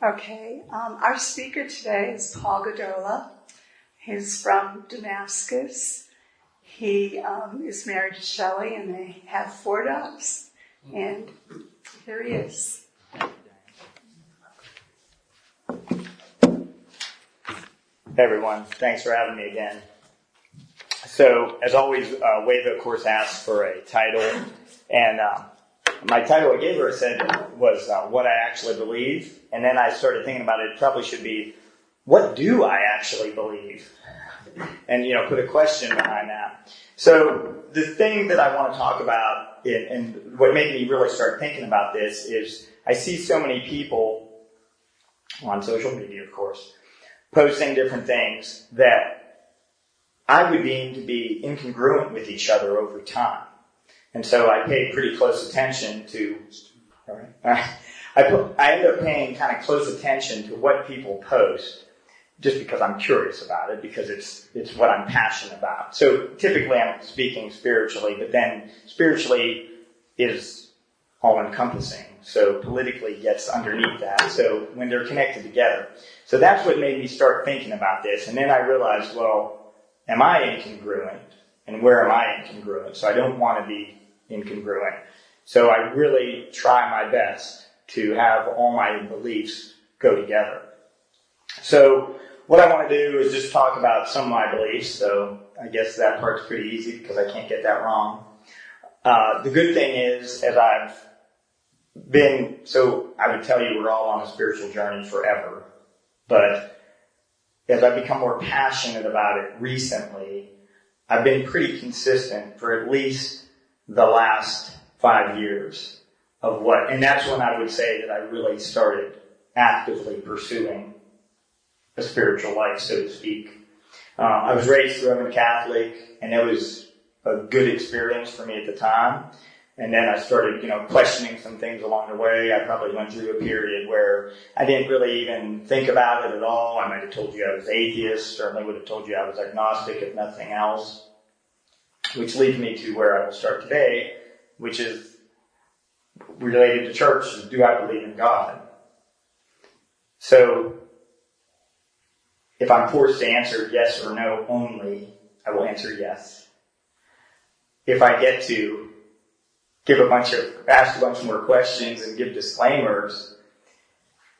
Okay, our speaker today is Paul Gadola. He's from Damascus. He is married to Shelley, and they have 4 dogs. And here he is. Hey everyone, thanks for having me again. So, as always, Wava, of course, asked for a title, and my title I gave her was What I Actually Believe, and then I started thinking about it probably should be, what do I actually believe? And, put a question behind that. So, the thing that I want to talk about, and what made me really start thinking about this, is I see so many people on social media, of course, posting different things that I would deem to be incongruent with each other over time. And so I paid pretty close attention to, I end up paying kind of close attention to what people post just because I'm curious about it, because it's what I'm passionate about. So typically I'm speaking spiritually, but then spiritually is all-encompassing. So politically gets underneath that. So when they're connected together. So that's what made me start thinking about this. And then I realized, well, am I incongruent? And where am I incongruent? So I don't want to be incongruent. So I really try my best to have all my beliefs go together. So what I want to do is just talk about some of my beliefs. So I guess that part's pretty easy because I can't get that wrong. The good thing is, as I've been, so I would tell you we're all on a spiritual journey forever. But as I've become more passionate about it recently, I've been pretty consistent for at least the last 5 years of and that's when I would say that I really started actively pursuing a spiritual life, so to speak. I was raised Roman Catholic, and it was a good experience for me at the time. And then I started, questioning some things along the way. I probably went through a period where I didn't really even think about it at all. I might have told you I was atheist, certainly would have told you I was agnostic, if nothing else. Which leads me to where I will start today, which is related to church. Do I believe in God? So, if I'm forced to answer yes or no only, I will answer yes. If I get to ask a bunch more questions and give disclaimers,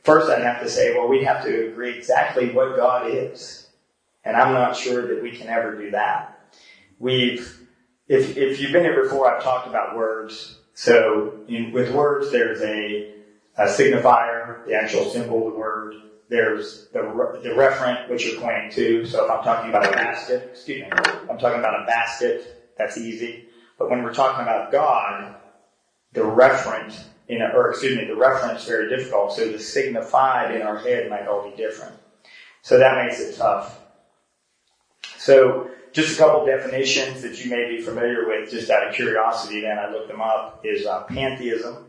first I'd have to say, well, we have to agree exactly what God is. And I'm not sure that we can ever do that. If you've been here before, I've talked about words. So with words, there's a signifier, the actual symbol of the word. There's the referent, which you're pointing to. So if I'm talking about a basket, that's easy. But when we're talking about God, the referent is very difficult. So the signified in our head might all be different. So that makes it tough. So just a couple definitions that you may be familiar with, just out of curiosity, then I looked them up, is pantheism.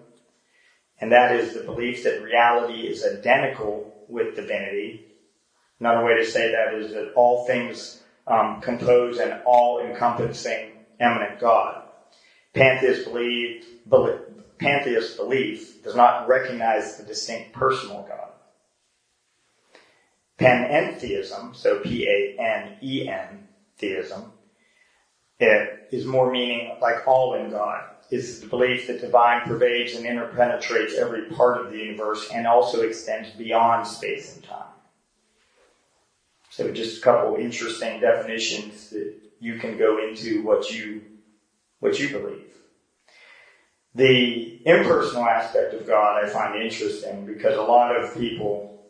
And that is the belief that reality is identical with divinity. Another way to say that is that all things compose an all-encompassing eminent God. Pantheist belief does not recognize the distinct personal God. Panentheism, so P-A-N-E-N, theism, it is more meaning like all in God. It's the belief that divine pervades and interpenetrates every part of the universe and also extends beyond space and time. So just a couple interesting definitions that you can go into what you believe. The impersonal aspect of God I find interesting because a lot of people,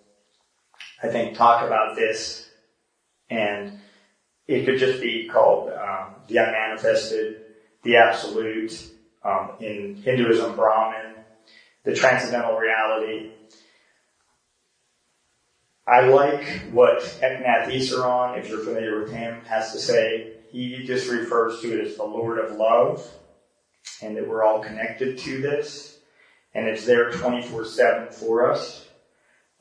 I think, talk about this, and it could just be called the unmanifested, the absolute, in Hinduism, Brahman, the transcendental reality. I like what Eknath Esaron, if you're familiar with him, has to say. He just refers to it as the Lord of Love, and that we're all connected to this, and it's there 24/7 for us.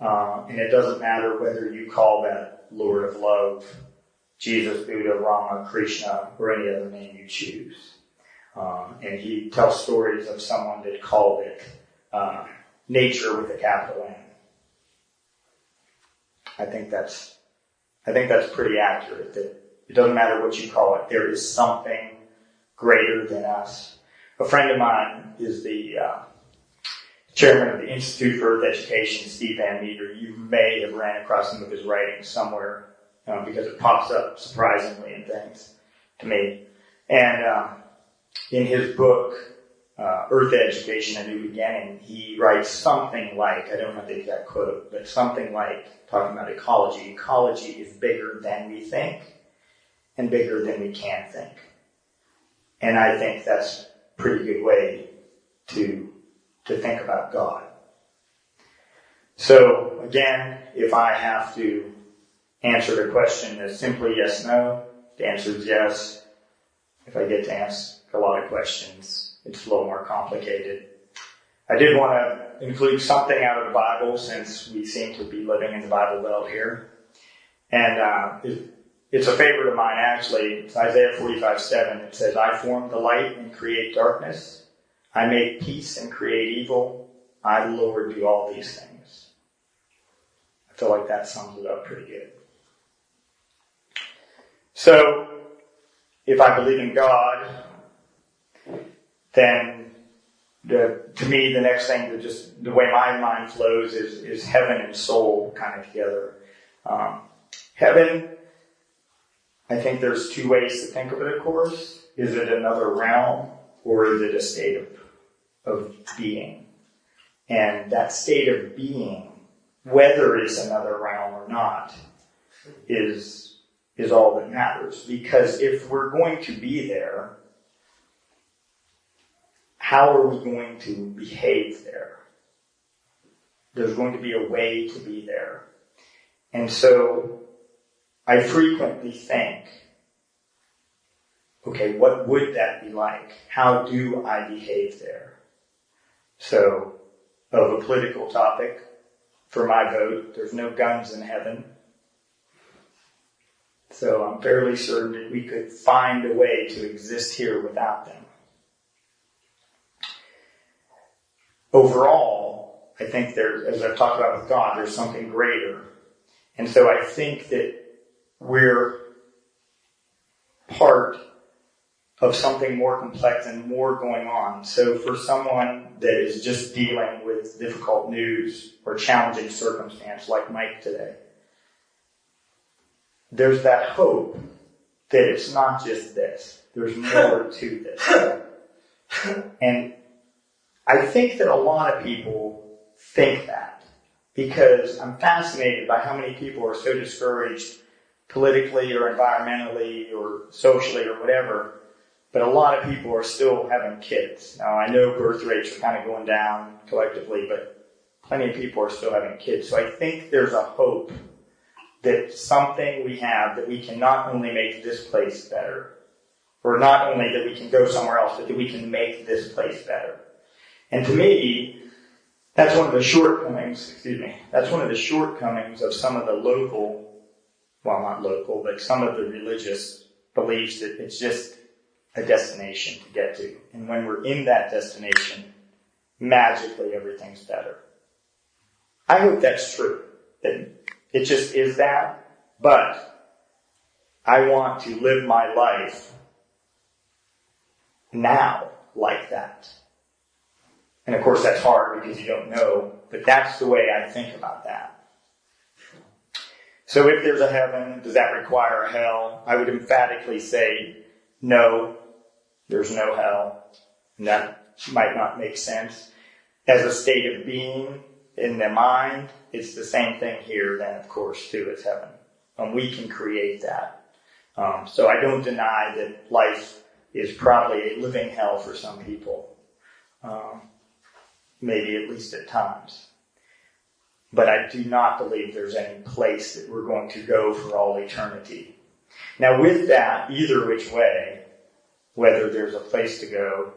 And it doesn't matter whether you call that Lord of Love Jesus, Buddha, Rama, Krishna, or any other name you choose. And he tells stories of someone that called it nature with a capital N. I think that's pretty accurate. That it doesn't matter what you call it. There is something greater than us. A friend of mine is the chairman of the Institute for Earth Education, Steve Van Meter. You may have ran across some of his writings somewhere because it pops up surprisingly in things to me. And in his book, Earth Education, A New Beginning, he writes something like, I don't have the exact quote, but something like, talking about ecology. Ecology is bigger than we think and bigger than we can think. And I think that's a pretty good way to think about God. So, again, if I have to answer the question as simply yes, no, the answer is yes. If I get to ask a lot of questions, it's a little more complicated. I did want to include something out of the Bible since we seem to be living in the Bible Belt here. And it's a favorite of mine, actually. It's Isaiah 45:7. It says, I form the light and create darkness. I make peace and create evil. I, the Lord, do all these things. I feel like that sums it up pretty good. So, if I believe in God, then to me, the next thing, the way my mind flows is heaven and soul kind of together. Heaven, I think there's two ways to think of it, of course. Is it another realm or is it a state of being? And that state of being, whether it's another realm or not, is all that matters. Because if we're going to be there, how are we going to behave there? There's going to be a way to be there. And so I frequently think, okay, what would that be like? How do I behave there? So, of a political topic, for my vote, there's no guns in heaven. So I'm fairly certain that we could find a way to exist here without them. Overall, I think as I've talked about with God, there's something greater. And so I think that we're part of something more complex and more going on. So for someone that is just dealing with difficult news or challenging circumstance like Mike today, there's that hope that it's not just this. There's more to this. And I think that a lot of people think that because I'm fascinated by how many people are so discouraged politically or environmentally or socially or whatever, but a lot of people are still having kids. Now, I know birth rates are kind of going down collectively, but plenty of people are still having kids. So I think there's a hope that something we have that we can not only make this place better, or not only that we can go somewhere else, but that we can make this place better. And to me, that's one of the shortcomings, that's one of the shortcomings of some of the local, well, not local, but some of the religious beliefs that it's just a destination to get to. And when we're in that destination, magically everything's better. I hope that's true, that it just is that, but I want to live my life now like that. And of course that's hard because you don't know, but that's the way I think about that. So if there's a heaven, does that require a hell? I would emphatically say no, there's no hell. And that might not make sense. As a state of being in the mind, it's the same thing here then, of course, too, as heaven. And we can create that. So I don't deny that life is probably a living hell for some people. Maybe at least at times. But I do not believe there's any place that we're going to go for all eternity. Now with that, either which way, whether there's a place to go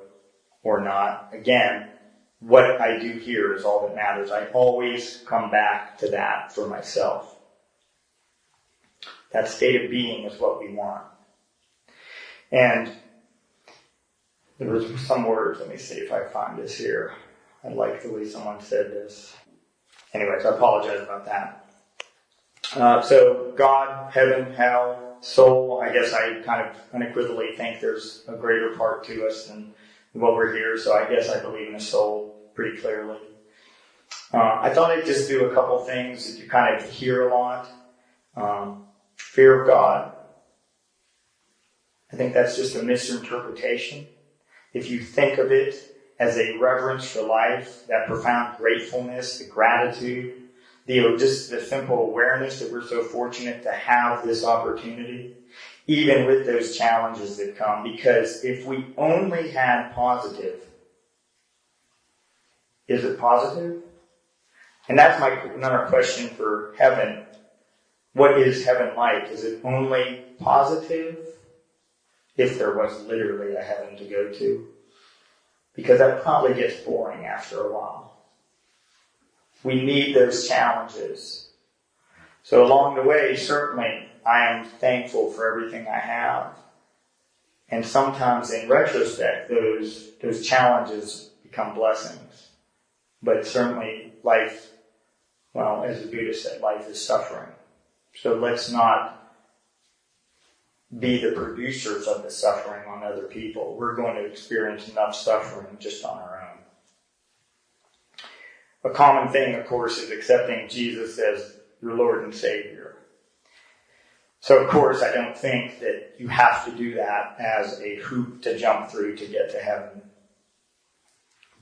or not, again, what I do here is all that matters. I always come back to that for myself. That state of being is what we want. And there was some words, let me see if I find this here. I like the way someone said this. Anyways, I apologize about that. So God, heaven, hell, soul, I guess I kind of unequivocally think there's a greater part to us than what we're here. So I guess I believe in the soul pretty clearly. I thought I'd just do a couple things that you kind of hear a lot. Fear of God. I think that's just a misinterpretation. If you think of it as a reverence for life, that profound gratefulness, the gratitude, just the simple awareness that we're so fortunate to have this opportunity, even with those challenges that come. Because if we only had positive, is it positive? And that's another question for heaven. What is heaven like? Is it only positive? If there was literally a heaven to go to. Because that probably gets boring after a while. We need those challenges. So along the way, certainly, I am thankful for everything I have. And sometimes in retrospect, those challenges become blessings. But certainly life, well, as the Buddha said, life is suffering. So let's not be the producers of the suffering on other people. We're going to experience enough suffering just on our own. A common thing, of course, is accepting Jesus as your Lord and Savior. So, of course, I don't think that you have to do that as a hoop to jump through to get to heaven.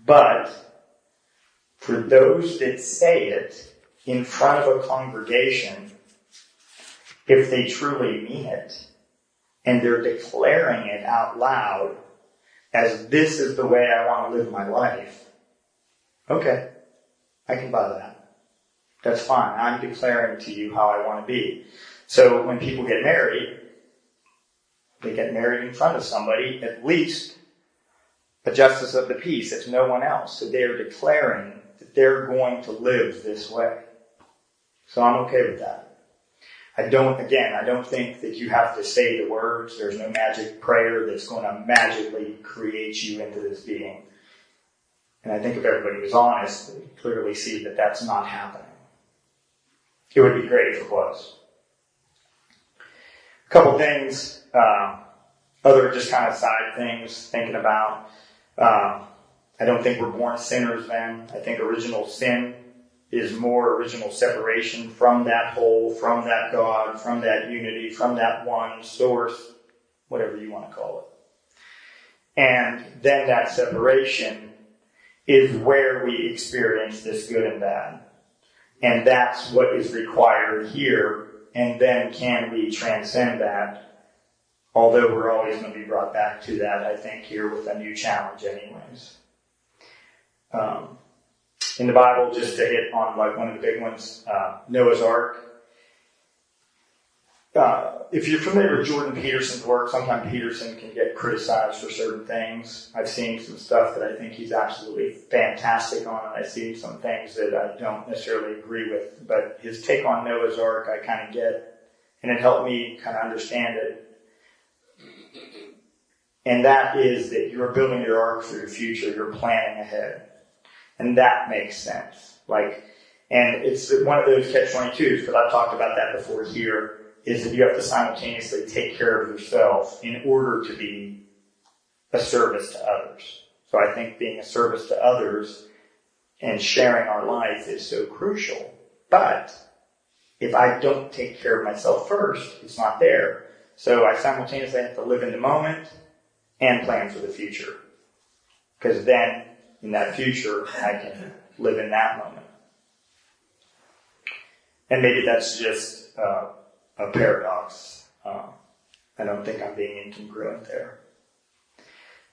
But for those that say it in front of a congregation, if they truly mean it, and they're declaring it out loud as this is the way I want to live my life, okay, I can buy that. That's fine. I'm declaring to you how I want to be. So when people get married, they get married in front of somebody, at least a justice of the peace. It's no one else. So they are declaring that they're going to live this way. So I'm okay with that. I don't think that you have to say the words. There's no magic prayer that's going to magically create you into this being. And I think if everybody was honest, they'd clearly see that that's not happening. It would be great if it was. A couple things, other just kind of side things, thinking about. I don't think we're born sinners then. I think original sin is more original separation from that whole, from that God, from that unity, from that one source, whatever you want to call it. And then that separation is where we experience this good and bad. And that's what is required here. And then can we transcend that? Although we're always going to be brought back to that, I think, here with a new challenge anyways. In the Bible, just to hit on like one of the big ones, Noah's Ark. If you're familiar with Jordan Peterson's work, sometimes Peterson can get criticized for certain things. I've seen some stuff that I think he's absolutely fantastic on, and I've seen some things that I don't necessarily agree with. But his take on Noah's Ark, I kind of get, and it helped me kind of understand it. And that is that you're building your ark for the future. You're planning ahead. And that makes sense. And it's one of those catch-22s, because I've talked about that before here, is that you have to simultaneously take care of yourself in order to be a service to others. So I think being a service to others and sharing our life is so crucial. But if I don't take care of myself first, it's not there. So I simultaneously have to live in the moment and plan for the future. Because then, in that future, I can live in that moment. And maybe that's just a paradox. I don't think I'm being incongruent there.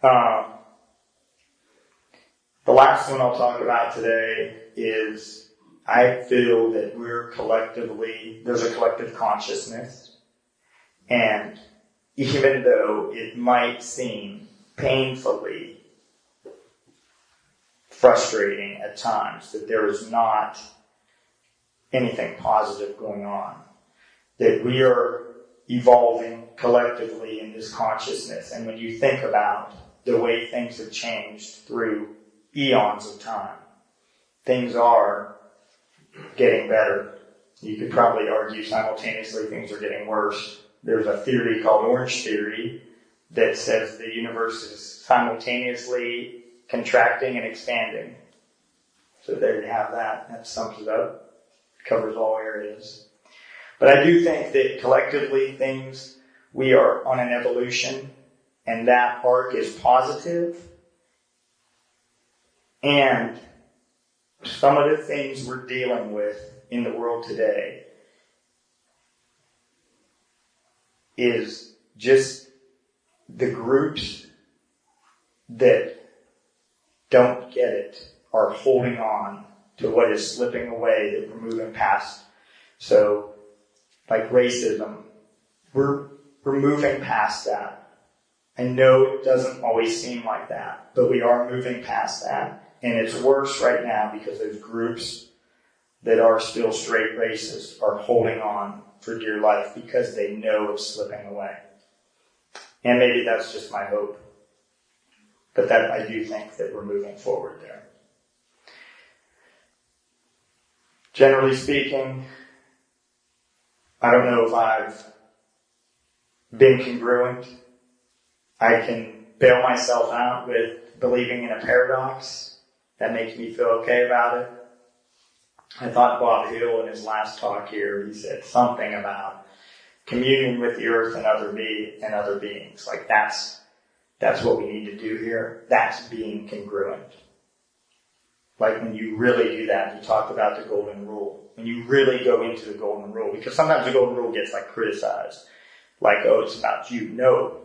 The last one I'll talk about today is I feel that there's a collective consciousness. And even though it might seem painfully frustrating at times that there is not anything positive going on, that we are evolving collectively in this consciousness. And when you think about the way things have changed through eons of time, things are getting better. You could probably argue simultaneously things are getting worse. There's a theory called Orange Theory that says the universe is simultaneously contracting and expanding. So there you have that. That sums it up. Covers all areas. But I do think that collectively we are on an evolution, and that arc is positive. And some of the things we're dealing with in the world today is just the groups that don't get it are holding on to what is slipping away that we're moving past. So, like racism, we're moving past that. I know it doesn't always seem like that, but we are moving past that. And it's worse right now because those groups that are still straight racist are holding on for dear life because they know it's slipping away. And maybe that's just my hope. But that I do think that we're moving forward there. Generally speaking, I don't know if I've been congruent. I can bail myself out with believing in a paradox. That makes me feel okay about it. I thought Bob Hill in his last talk here, he said something about communion with the earth and other beings. Like that's what we need to do here. That's being congruent. Like when you really do that, you talked about the golden rule. When you really go into the golden rule, because sometimes the golden rule gets like criticized. Like, oh, it's about you. No.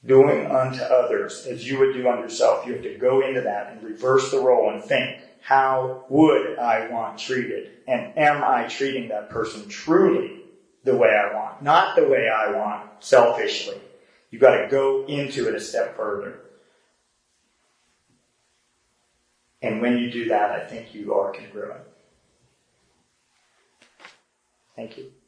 Doing unto others as you would do unto yourself. You have to go into that and reverse the role and think, how would I want treated? And am I treating that person truly the way I want? Not the way I want, selfishly. You've got to go into it a step further. And when you do that, I think you are congruent. Thank you.